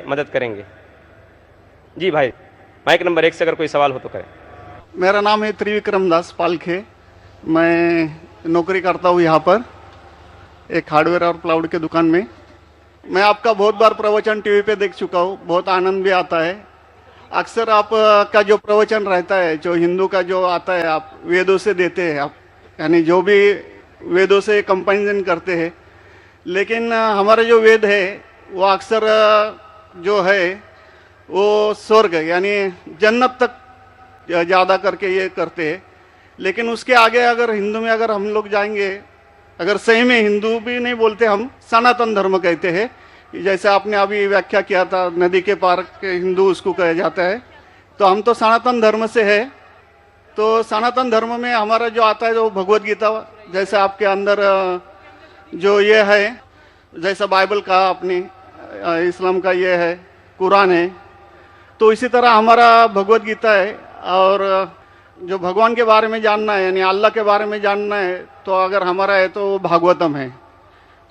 मदद करेंगे। जी भाई, माइक नंबर 1 से अगर कोई सवाल हो तो करें। मेरा नाम है त्रिविक्रम दास पालखे। मैं नौकरी करता हूँ यहाँ पर एक हार्डवेयर और प्लाउड के दुकान में। मैं आपका बहुत बार प्रवचन टीवी पे देख चुका हूँ, बहुत आनंद भी आता है। अक्सर आप का जो प्रवचन रहता है, जो हिंदू का जो आता है, आप वेदों से देते हैं, आप यानी जो भी वेदों से कंपेरिजन करते हैं। लेकिन हमारा जो वेद है वो अक्सर जो है वो स्वर्ग यानी जन्नत तक ज़्यादा करके ये करते हैं। लेकिन उसके आगे अगर हिंदू में अगर हम लोग जाएंगे, अगर सही में हिंदू भी नहीं बोलते, हम सनातन धर्म कहते हैं। जैसे आपने अभी व्याख्या किया था, नदी के पार के हिंदू उसको कहा जाता है। तो हम तो सनातन धर्म से है। तो सनातन धर्म में हमारा जो आता है, जो भगवत गीता, जैसे आपके अंदर जो ये है, जैसा बाइबल का अपनी इस्लाम का ये है, कुरान है, तो इसी तरह हमारा भगवत गीता है। और जो भगवान के बारे में जानना है यानी अल्लाह के बारे में जानना है, तो अगर हमारा है तो भागवतम है।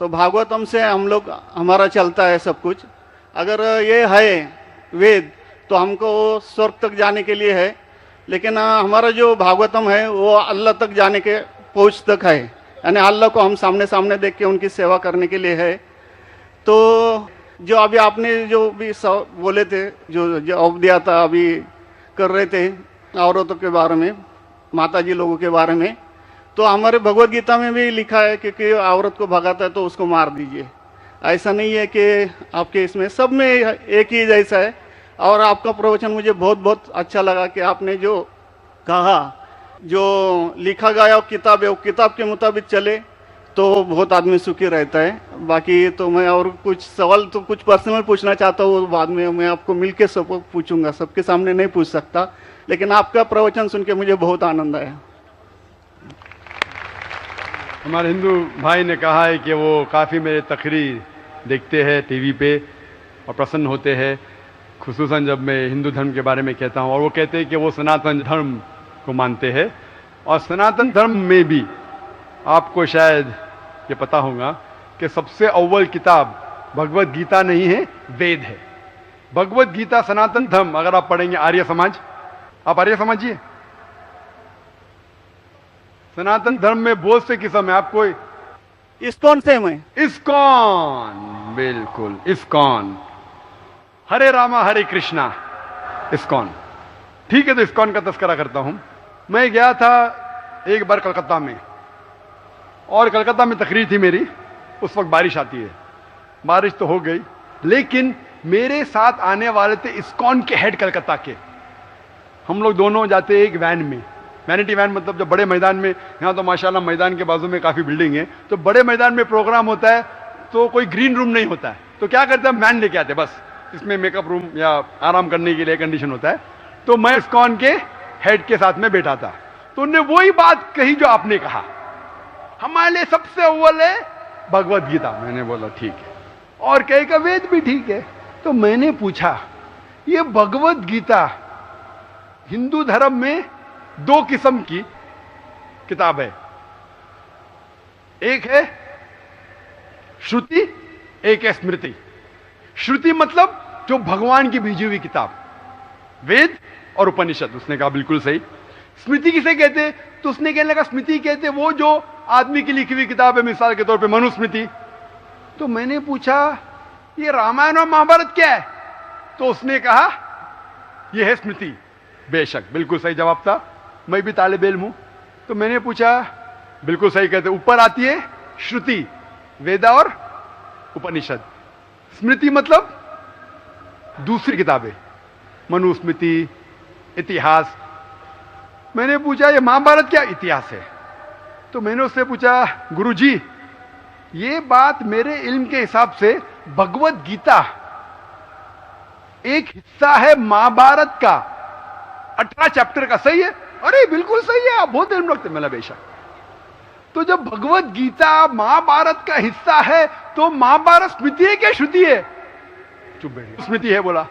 तो भागवतम से हम लोग हमारा चलता है सब कुछ। अगर ये है वेद तो हमको स्वर्ग तक जाने के लिए है। लेकिन हमारा जो भागवतम है वो अल्लाह तक जाने के पहुँच तक है, यानी अल्लाह को हम सामने सामने देख के उनकी सेवा करने के लिए है। तो जो अभी आपने जो भी बोले थे, जो जवाब दिया था, अभी कर रहे थे औरतों के बारे में, माताजी लोगों के बारे में, तो हमारे भगवत गीता में भी लिखा है कि औरत को भगाता है तो उसको मार दीजिए। ऐसा नहीं है कि आपके इसमें सब में एक ही जैसा है। और आपका प्रवचन मुझे बहुत बहुत अच्छा लगा कि आपने जो कहा, जो लिखा गया किताब है वो किताब के मुताबिक चले तो बहुत आदमी सुखी रहता है। बाकी तो मैं और कुछ सवाल तो कुछ पर्सनल पूछना चाहता हूँ, बाद में मैं आपको मिलके सब पूछूंगा, सबके सामने नहीं पूछ सकता। लेकिन आपका प्रवचन सुन के मुझे बहुत आनंद आया। हमारे हिंदू भाई ने कहा है कि वो काफ़ी मेरे तकरीर देखते हैं टीवी पे और प्रसन्न होते हैं, खुसूसन जब मैं हिंदू धर्म के बारे में कहता हूँ। और वो कहते हैं कि वो सनातन धर्म को मानते हैं। और सनातन धर्म में भी आपको शायद ये पता होगा कि सबसे अव्वल किताब भगवत गीता नहीं है, वेद है। भगवत गीता सनातन धर्म अगर आप पढ़ेंगे, आर्य समाज, आप आर्य समाजिए, सनातन धर्म में बहुत से किस्म है। आपको इस्कॉन से मैं इस्कॉन, बिल्कुल इस्कॉन, हरे रामा हरे कृष्णा, इस्कॉन, ठीक है। तो इस्कॉन का तस्करा करता हूं। मैं गया था एक बार कलकत्ता में, और कलकत्ता में तकरीर थी मेरी। उस वक्त बारिश आती है, बारिश तो हो गई, लेकिन मेरे साथ आने वाले थे इस्कॉन के हेड कलकत्ता के। हम लोग दोनों जाते एक वैन में, वैनिटी वैन, मतलब जो बड़े मैदान में, यहाँ तो माशाल्लाह मैदान के बाजू में काफ़ी बिल्डिंग है, तो बड़े मैदान में प्रोग्राम होता है तो कोई ग्रीन रूम नहीं होता है, तो क्या करते हैं, वैन लेके आते, बस इसमें मेकअप रूम या आराम करने के लिए कंडीशन होता है। तो मैं इस्कॉन के हेड के साथ में बैठा था, तो उन्होंने वही बात कही जो आपने कहा, हमारे लिए सबसे अव्वल है भगवत गीता। मैंने बोला ठीक है, और कहे का वेद भी ठीक है। तो मैंने पूछा, ये भगवत गीता हिंदू धर्म में दो किस्म की किताब है, एक है श्रुति, एक है स्मृति। श्रुति मतलब जो भगवान की भेजी हुई किताब, वेद और उपनिषद। उसने कहा बिल्कुल सही। स्मृति किसे कहते, तो उसने कहने लगा स्मृति कहते वो जो आदमी की लिखी हुई किताब है, मिसाल के तौर पे मनुस्मृति। तो मैंने पूछा ये रामायण और महाभारत क्या है, तो उसने कहा यह है स्मृति। बेशक बिल्कुल सही जवाब था, मैं भी तालिब इल्म हूं। तो मैंने पूछा, बिल्कुल सही कहते, ऊपर आती है श्रुति, वेदा और उपनिषद। स्मृति मतलब दूसरी किताबें, मनुस्मृति, इतिहास। मैंने पूछा ये महाभारत क्या इतिहास है, तो मैंने उससे पूछा गुरुजी ये बात मेरे इल्म के हिसाब से भगवत गीता एक हिस्सा है महाभारत का, 18 चैप्टर का, सही है? अरे बिल्कुल सही है, आप बहुत इल्म रखते। मैं बेशक। तो जब भगवत गीता महाभारत का हिस्सा है तो महाभारत स्मृति है क्या श्रुति है? चुप बैठ, स्मृति है बोला।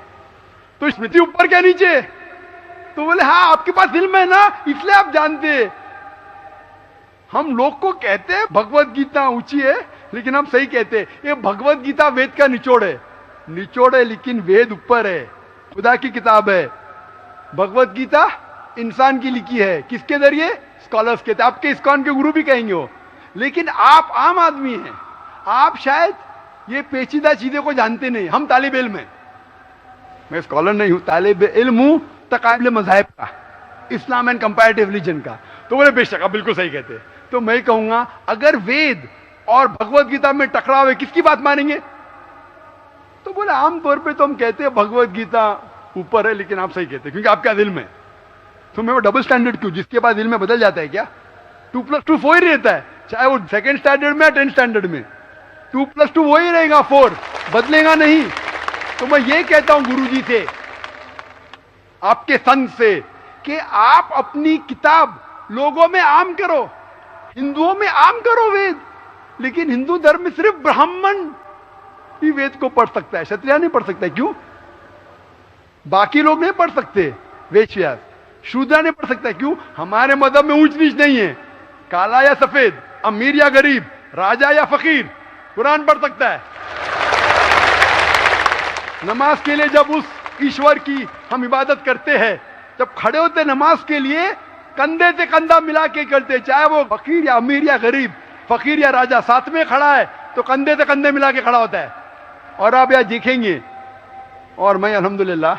तो स्मृति ऊपर क्या नीचे? तो बोले हाँ आपके पास इल्म है ना, इसलिए आप जानते। हम लोग को कहते हैं भगवत गीता ऊंची है, लेकिन हम सही कहते हैं ये भगवत गीता वेद का निचोड़ है। निचोड़ है लेकिन वेद ऊपर है, खुदा की किताब है। भगवत गीता इंसान की लिखी है, किसके जरिए? स्कॉलर्स के। आपके इस्कॉन के गुरु भी कहेंगे वो, लेकिन आप आम आदमी हैं, आप शायद ये पेचीदा चीजें को जानते नहीं। हम तालिब इल्म हैं, मैं स्कॉलर नहीं हूं, तालिब इल्म हूं तकाबले मज़ाहिब का, इस्लाम एंड कंपैरेटिव रिलीजन का। तो बोले बेशक आप बिल्कुल सही कहते हैं। तो मैं कहूंगा अगर वेद और भगवत गीता में टकराव है, किसकी बात मानेंगे? तो बोले आमतौर पे तो हम कहते हैं भगवत गीता ऊपर है, लेकिन आप सही कहते हैं क्योंकि आपका दिल में। तो मैं वो डबल स्टैंडर्ड क्यों? जिसके बाद दिल में बदल जाता है क्या? 2+2 4 ही रहता है, चाहे वो सेकंड स्टैंडर्ड में या 10th स्टैंडर्ड में 2+2 वही रहेगा, 4 बदलेगा नहीं। तो मैं ये कहता हूं गुरुजी से, आपके संत से, कि आप अपनी किताब लोगों में आम करो, हिंदुओं में आम करो वेद। लेकिन हिंदू धर्म में सिर्फ ब्राह्मण ही वेद को पढ़ सकता है, क्षत्रिय नहीं पढ़ सकता है। क्यों? बाकी लोग नहीं पढ़ सकते, वेद व्यास शूद्र नहीं पढ़ सकता। क्यों? हमारे मजहब में ऊंच नीच नहीं है, काला या सफेद, अमीर या गरीब, राजा या फकीर कुरान पढ़ सकता है। नमाज के लिए जब उस ईश्वर की हम इबादत करते हैं, जब खड़े होते नमाज के लिए कंधे से कंधा मिला के करते, चाहे वो फकीर या अमीर या गरीब, फकीर या राजा साथ में खड़ा है तो कंधे से कंधे मिला के खड़ा होता है। और आप यहां देखेंगे, और मैं अल्हम्दुलिल्लाह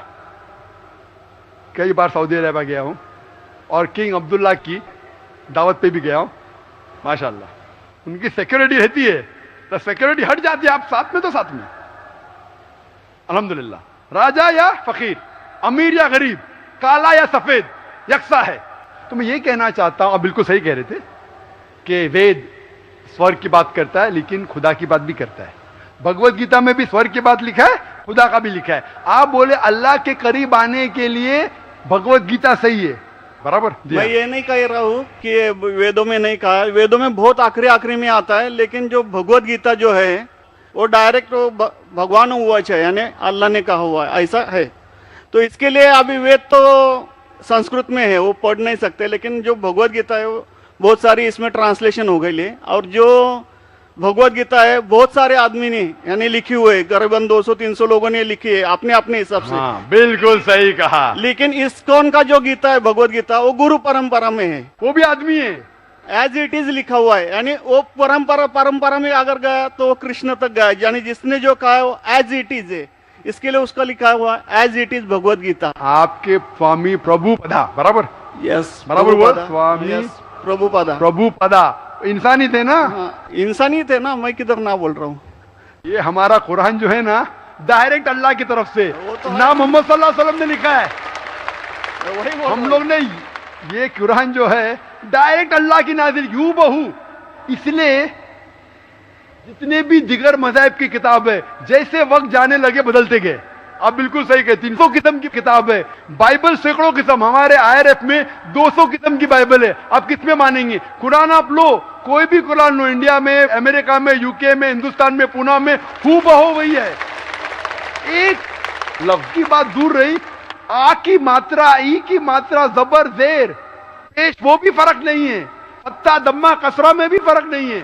कई बार सऊदी अरब गया हूं और किंग अब्दुल्ला की दावत पे भी गया हूं, माशाल्लाह उनकी सिक्योरिटी रहती है, तो सिक्योरिटी हट जाती है, आप साथ में तो साथ में अल्हम्दुलिल्लाह। राजा या फकीर, अमीर या गरीब, काला या सफेद, यकसा है। तो मैं ये कहना चाहता हूं, आप बिल्कुल सही कह रहे थे कि वेद स्वर्ग की बात करता है लेकिन खुदा की बात भी करता है। भगवत गीता में भी स्वर्ग की बात लिखा है, खुदा का भी लिखा है। आप बोले अल्लाह के करीब आने के लिए भगवत गीता सही है, बराबर। मैं ये नहीं कह रहा हूँ कि ये वेदों में नहीं कहा, वेदों में बहुत आखिरी में आता है, लेकिन जो भगवत गीता जो है वो डायरेक्ट भगवान हुआ है, यानी अल्लाह ने कहा हुआ है, ऐसा है। तो इसके लिए अभी वेद तो संस्कृत में है, वो पढ़ नहीं सकते, लेकिन जो भगवत गीता है वो बहुत सारी इसमें ट्रांसलेशन हो गई है। और जो भगवत गीता है बहुत सारे आदमी ने यानी लिखी हुई है, करीबन 200-300 लोगों ने लिखी है अपने अपने हिसाब से। हाँ, बिल्कुल सही कहा। लेकिन इस्कॉन का जो गीता है भगवत गीता, वो गुरु परंपरा में है, वो भी आदमी है, एज इट इज लिखा हुआ है। यानी वो परंपरा में अगर गया तो वो कृष्ण तक गया, यानी जिसने जो कहा है वो एज इट इज है, इसके लिए उसका लिखा हुआ as it is Bhagavad Gita. आपके स्वामी प्रभुपदा, बराबर, यस बराबर हुआ, स्वामी प्रभुपदा। प्रभुपदा इंसानी थे ना? हाँ, इंसानी थे ना, मैं किधर ना बोल रहा हूँ। ये हमारा कुरान जो है ना, डायरेक्ट अल्लाह की तरफ से तो ना मोहम्मद सल्लल्लाहु अलैहि वसल्लम ने लिखा है। वही हम लोग ने ये कुरान जो है डायरेक्ट अल्लाह की नाजिल यूं बहू। इसलिए जितने भी दिगर मज़ाहिब की किताब है, जैसे वक्त जाने लगे बदलते गए। आप बिल्कुल सही कहते, 300 किस्म की किताब है, बाइबल सैकड़ों किस्म, हमारे IRF में 200 किस्म की बाइबल है। आप किस में मानेंगे? कुरान आप लो, कोई भी कुरान लो, इंडिया में, अमेरिका में, यूके में, हिंदुस्तान में, पूना में, हूबहू वही है। एक लफ्ज की बात दूर रही, आ की मात्रा, ई की मात्रा, जबर जेर पेश, वो भी फर्क नहीं है, फत्ता दम्मा कसरा में भी फर्क नहीं है।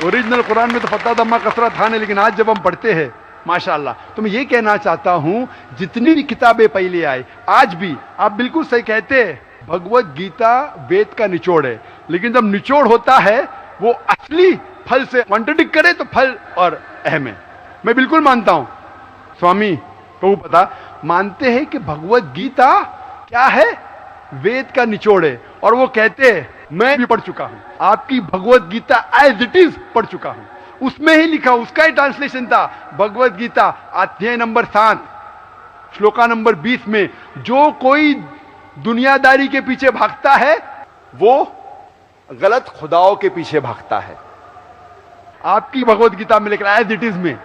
ओरिजिनल कुरान में तो फत्ता दम्मा कसरा था नहीं, लेकिन आज जब हम पढ़ते हैं माशाअल्लाह। तो मैं ये कहना चाहता हूं, जितनी भी किताबें पहले आई, आज भी आप बिल्कुल सही कहते हैं, भगवत गीता वेद का निचोड़ है। लेकिन जब निचोड़ होता है वो असली फल से कॉन्ट्रडिक्ट करे तो फल और अहम है। मैं बिल्कुल मानता हूं, स्वामी प्रभुपदा मानते हैं कि भगवत गीता क्या है? वेद का निचोड़ है। और वो कहते हैं, मैं भी पढ़ चुका हूं, आपकी Bhagavad Gita as it is पढ़ चुका हूं, उसमें ही लिखा, उसका ही ट्रांसलेशन था। भगवत गीता अध्याय नंबर 7 श्लोका नंबर 20 में, जो कोई दुनियादारी के पीछे भागता है वो गलत खुदाओं के पीछे भागता है। आपकी भगवत गीता में लिखा एज इट इज में,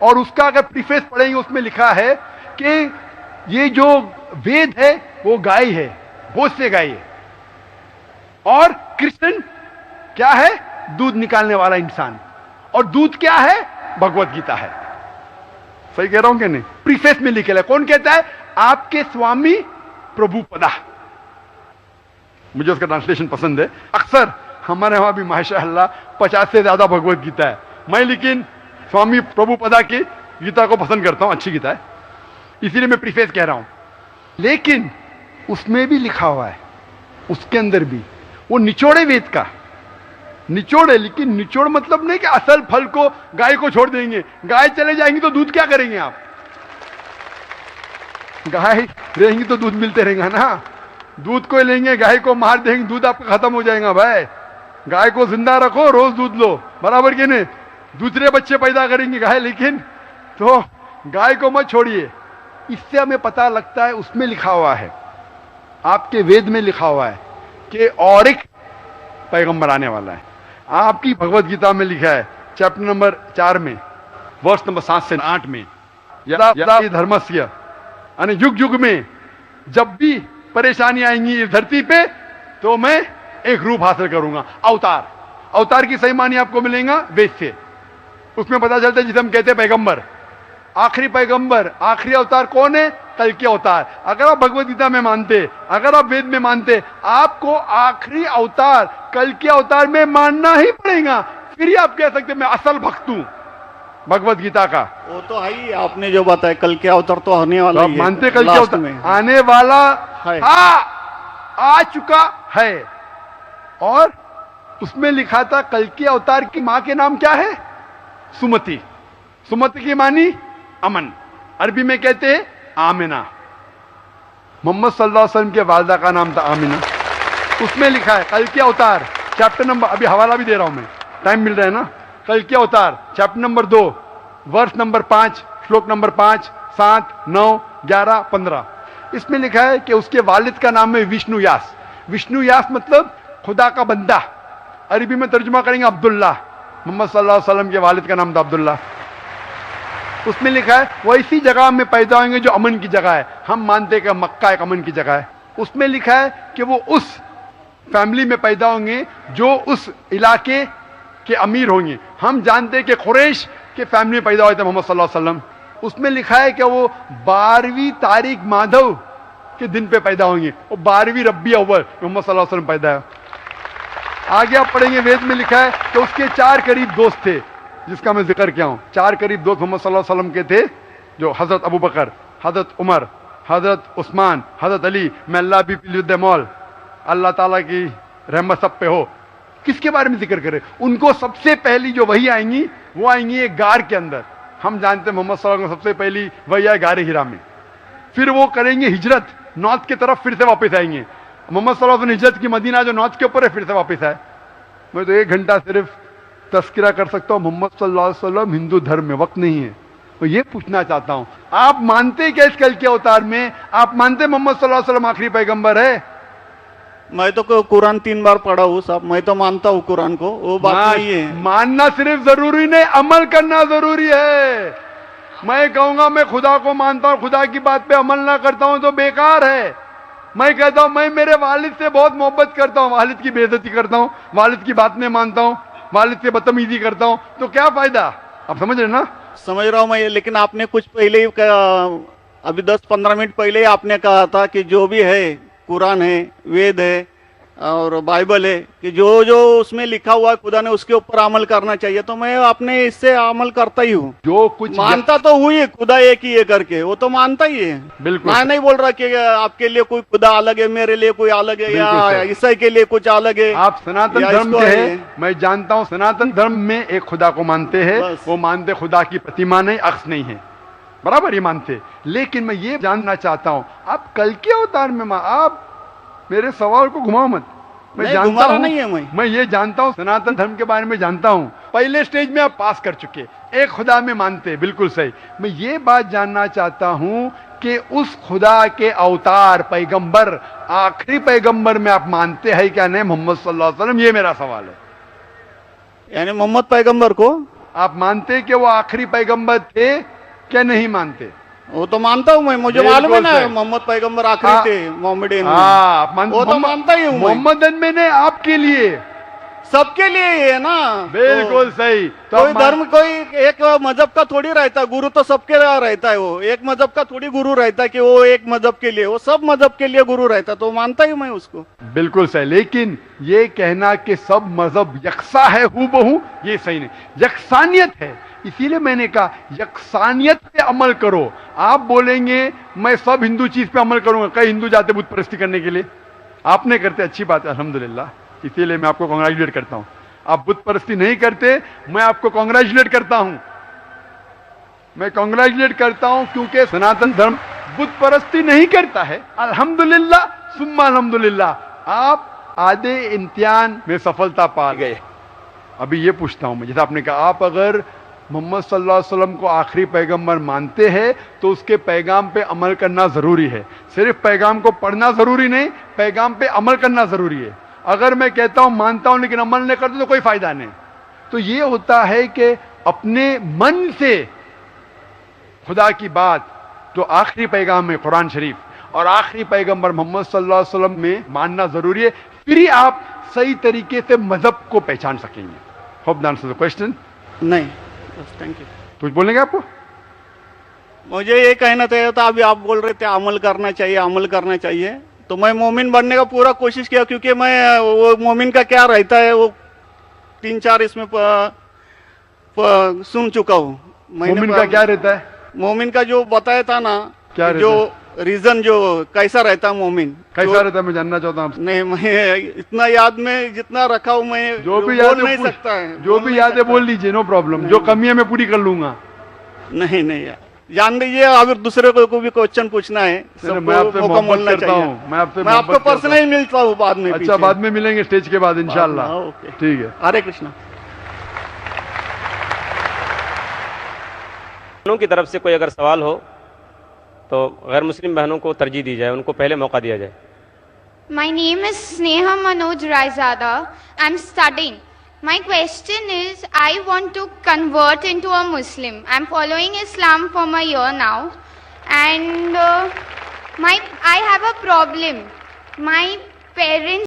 और उसका अगर प्रीफेस पढ़ेंगे उसमें लिखा है कि ये जो वेद है वो गाय है, बहुत से गाय है, और कृष्ण क्या है? दूध निकालने वाला इंसान। और दूध क्या है? भगवत गीता है। सही कह रहा हूं कि नहीं? प्रीफेस में लिखे है। कौन कहता है? आपके स्वामी प्रभुपदा। मुझे उसका ट्रांसलेशन पसंद है। अक्सर हमारे वहां भी माशाअल्लाह 50 से ज्यादा भगवत गीता है। मैं लेकिन स्वामी प्रभुपदा की गीता को पसंद करता हूं, अच्छी गीता है, इसीलिए मैं प्रीफेस कह रहा हूं। लेकिन उसमें भी लिखा हुआ है, उसके अंदर भी वो निचोड़े वेद का निचोड़ है। लेकिन निचोड़ मतलब नहीं कि असल फल को गाय को छोड़ देंगे, गाय चले जाएंगी तो दूध क्या करेंगे आप? गाय रहेंगी तो दूध मिलते रहेगा ना, दूध को लेंगे गाय को मार देंगे, दूध आपका खत्म हो जाएगा। भाई गाय को जिंदा रखो, रोज दूध लो, बराबर के नहीं? दूसरे बच्चे पैदा करेंगे गाय, लेकिन तो गाय को मत छोड़िए। इससे हमें पता लगता है, उसमें लिखा हुआ है, आपके वेद में लिखा हुआ है कि और एक पैगंबर आने वाला है। आपकी भगवत गीता में लिखा है चैप्टर नंबर 4 में वर्ष नंबर 7 से 8 में, यदा धर्मस्य, यानी युग युग में जब भी परेशानी आएंगी इस धरती पे तो मैं एक रूप हासिल करूंगा, अवतार। अवतार की सही मानी आपको मिलेगा वेद से, उसमें पता चलता है जिसे हम कहते हैं पैगंबर, आखिरी पैगंबर, आखिरी अवतार कौन है? कल के अवतार। अगर आप भगवत गीता में मानते, अगर आप वेद में मानते, आपको आखिरी अवतार कल के अवतार में मानना ही पड़ेगा, फिर ही आप कह सकते मैं असल भक्त हूं भगवत गीता का। वो तो है ही, आपने जो बताया कल के अवतार तो आने वाला तो ही आप है, मानते कल के लास्ट अवतार में आने वाला है। आ चुका है। और उसमें लिखा था कल के अवतार की मां के नाम क्या है? सुमति। सुमति की मानी अमन, अरबी में कहते हैं आमिना। मोहम्मद सल्लल्लाहु अलैहि वसल्लम के वालदा का नाम था आमिना। उसमें लिखा है कल के अवतार, चैप्टर नंबर, अभी हवाला भी दे रहा हूं मैं, टाइम मिल रहा है ना, कल के अवतार चैप्टर नंबर 2 वर्ष नंबर 5 श्लोक नंबर 5, 7, 9, 11, 15। इसमें लिखा है कि उसके वालिद का नाम है विष्णु यास। विष्णु यास मतलब खुदा का बंदा, अरबी में तर्जुमा करेंगे अब्दुल्ला। मोहम्मद सल्लल्लाहु अलैहि वसल्लम के वालिद का नाम था अब्दुल्ला। उसमें लिखा है वो इसी जगह में पैदा होंगे जो अमन की जगह है। हम मानते हैं कि मक्का एक अमन की जगह है। उसमें लिखा है कि वो उस फैमिली में पैदा होंगे जो उस इलाके के अमीर होंगे। हम जानते हैं कि कुरैश के फैमिली में पैदा हुए थे मोहम्मद सल्लल्लाहु अलैहि वसल्लम। उसमें लिखा है कि वो 12वीं तारीख माधव के दिन पे पैदा होंगे, वो 12वीं रब्बी अव्वल मोहम्मद सल्लल्लाहु अलैहि वसल्लम पैदा है। आगे आप पढ़ेंगे, वेद में लिखा है कि उसके 4 करीब दोस्त थे, जिसका मैं जिक्र किया हूं। 4 करीब दोस्त मोहम्मद सल्लल्लाहु अलैहि वसल्लम के थे, जो हजरत अबू बकर, हजरत उमर, हजरत उस्मान, हजरत अली। मैं अल्लाह भी मौल, अल्लाह ताला की रहमत सब पे हो। किसके बारे में जिक्र करें? उनको सबसे पहली जो वही आएंगी वो आएंगी एक गार के अंदर। हम जानते हैं मोहम्मद सल्लल्लाहु अलैहि वसल्लम सबसे पहली वही आए गारे हिरा में। फिर वो करेंगे हिजरत, नॉर्थ की तरफ फिर से वापस आएंगे। मोहम्मद सल्लल्लाहु अलैहि वसल्लम हिजरत की मदीना जो नॉर्थ के ऊपर है, फिर से वापस आए। मैं तो 1 घंटा सिर्फ तस्करा कर सकता हूं मोहम्मद सल्लल्लाहु अलैहि वसल्लम हिंदू धर्म में, वक्त नहीं है। तो ये पूछना चाहता हूं, आप मानते क्या इस कल के अवतार में? आप मानते मोहम्मद सल्लल्लाहु अलैहि वसल्लम आखिरी पैगंबर है? मैं तो कुरान 3 बार पढ़ा हूँ साहब, मैं तो मानता हूँ कुरान को, वो बात नहीं है। मानना सिर्फ जरूरी नहीं, अमल करना जरूरी है। मैं कहूंगा मैं खुदा को मानता हूं, खुदा की बात पे अमल ना करता हूं तो बेकार है। मैं कहता हूं मैं मेरे वालिद से बहुत मोहब्बत करता हूं, वालिद की बेइज्जती करता हूं, वालिद की बात नहीं मानता हूं, वालिद से बदतमीजी करता हूं, तो क्या फायदा? आप समझ रहे ना? समझ रहा हूं मैं, लेकिन आपने कुछ पहले ही अभी 10-15 मिनट पहले ही आपने कहा था कि जो भी है, कुरान है, वेद है और बाइबल है, कि जो जो उसमें लिखा हुआ है खुदा ने उसके ऊपर अमल करना चाहिए। तो मैं अपने इससे अमल करता ही हूँ, जो कुछ मानता तो हुई है खुदा एक ही है करके, वो तो मानता ही है। बिल्कुल मैं नहीं बोल रहा कि आपके लिए कोई खुदा अलग है, मेरे लिए कोई अलग है, या ईसाई के लिए कुछ अलग है। आप सनातन धर्म के हैं, मैं जानता हूँ सनातन धर्म में एक खुदा को मानते हैं। वो मानते खुदा की प्रतिमा नहीं, अक्स नहीं है, बराबर ये मानते। लेकिन मैं ये जानना चाहता हूँ, आप कल के अवतार में आप मेरे सवाल को घुमाओ मत। मैं जानता हूं, नहीं है मैं ये जानता हूं, सनातन धर्म के बारे में जानता हूं। पहले स्टेज में आप पास कर चुके, एक खुदा में मानते, बिल्कुल सही। मैं ये बात जानना चाहता हूं कि उस खुदा के अवतार पैगंबर, आखिरी पैगंबर में आप मानते हैं क्या नहीं मोहम्मद सल्लल्लाहु अलैहि वसल्लम? ये मेरा सवाल है। यानी मोहम्मद पैगंबर को आप मानते कि वो आखिरी पैगंबर थे क्या नहीं मानते? वो तो मानता हूँ मैं, मुझे मालूम है ना मोहम्मद पैगंबर आखिरी थे मोहम्मदन में। वो तो मानता ही हूँ। मोहम्मदन में ने आपके लिए, सबके लिए है ना। बिल्कुल सही। तो कोई धर्म, कोई एक मजहब का थोड़ी रहता, गुरु तो सबके रहता है। वो एक मजहब का थोड़ी गुरु रहता है कि वो एक मजहब के लिए, वो सब मजहब के लिए गुरु रहता, तो मानता ही मैं उसको। बिल्कुल सही। लेकिन ये कहना कि सब मजहब यकसा है हूबहू, ये सही नहीं। यकसानियत है, इसीलिए मैंने कहा यकसानियत पे अमल करो। आप बोलेंगे मैं सब हिंदू चीज पे अमल करूंगा, कई हिंदू जाते बुत परस्ती करने के लिए, आप नहीं करते, अच्छी बात है अल्हम्दुलिल्लाह, इसीलिए मैं आपको कांग्रेचुलेट करता हूं। आप बुत परस्ती नहीं करते, मैं आपको कांग्रेचुलेट करता हूं, मैं कांग्रेचुलेट करता हूं, क्योंकि सनातन धर्म बुत परस्ती नहीं करता है। अल्हम्दुलिल्लाह सुम्मा अल्हम्दुलिल्लाह आप आधे इम्तिहान में सफलता पा गए। अभी ये पूछता हूं मैं, जैसे आपने कहा आप अगर मोहम्मद सल्लल्लाहु अलैहि वसल्लम को आखिरी पैगंबर मानते हैं तो उसके पैगाम पे अमल करना जरूरी है। सिर्फ पैगाम को पढ़ना जरूरी नहीं, पैगाम पे अमल करना जरूरी है। अगर मैं कहता हूं मानता हूं लेकिन अमल नहीं करता तो कोई फायदा नहीं। तो ये होता है कि अपने मन से खुदा की बात जो आखिरी पैगाम है कुरान शरीफ और आखिरी पैगंबर मोहम्मद सल्लल्लाहु अलैहि वसल्लम में मानना जरूरी है, फिर ही आप सही तरीके से मजहब को पहचान सकेंगे। Hope that answers the question. नहीं, बस थैंक यू। कुछ बोलेंगे आपको? मुझे ये कहना चाहिए था, अभी आप बोल रहे थे अमल करना चाहिए, अमल करना चाहिए, तो मैं मोमिन बनने का पूरा कोशिश किया, क्योंकि मैं वो मोमिन का क्या रहता है वो 3-4 इसमें सुन चुका हूँ। मोमिन का क्या रहता है? मोमिन का जो बताया था ना, क्या जो रीजन जो कैसा रहता है मोमिन, कैसा रहता है मैं जानना चाहता हूँ। नहीं, मैं इतना याद में जितना रखा हूँ मैं जो भी बोल याद नहीं है सकता है, जो भी याद है बोल लीजिए, नो प्रॉब्लम। जो कमी है मैं पूरी कर लूंगा। नहीं यार, जान लीजिए, अगर दूसरे को भी क्वेश्चन पूछना है मैं आपसे मोहब्बत करता हूँ, मैं आपको पर्सनली मिलता हूँ बाद में। अच्छा, बाद में मिलेंगे स्टेज के बाद इंशाल्लाह। ठीक है, हरे कृष्णा। बहनों की तरफ से कोई अगर सवाल हो तो गैर मुस्लिम बहनों को तरजीह दी जाए, उनको पहले मौका दिया जाए। My name is Sneha Manoj Raizada. I'm studying. My question is, I want to convert into a Muslim. I'm following Islam for a year now, and I have a problem. My parents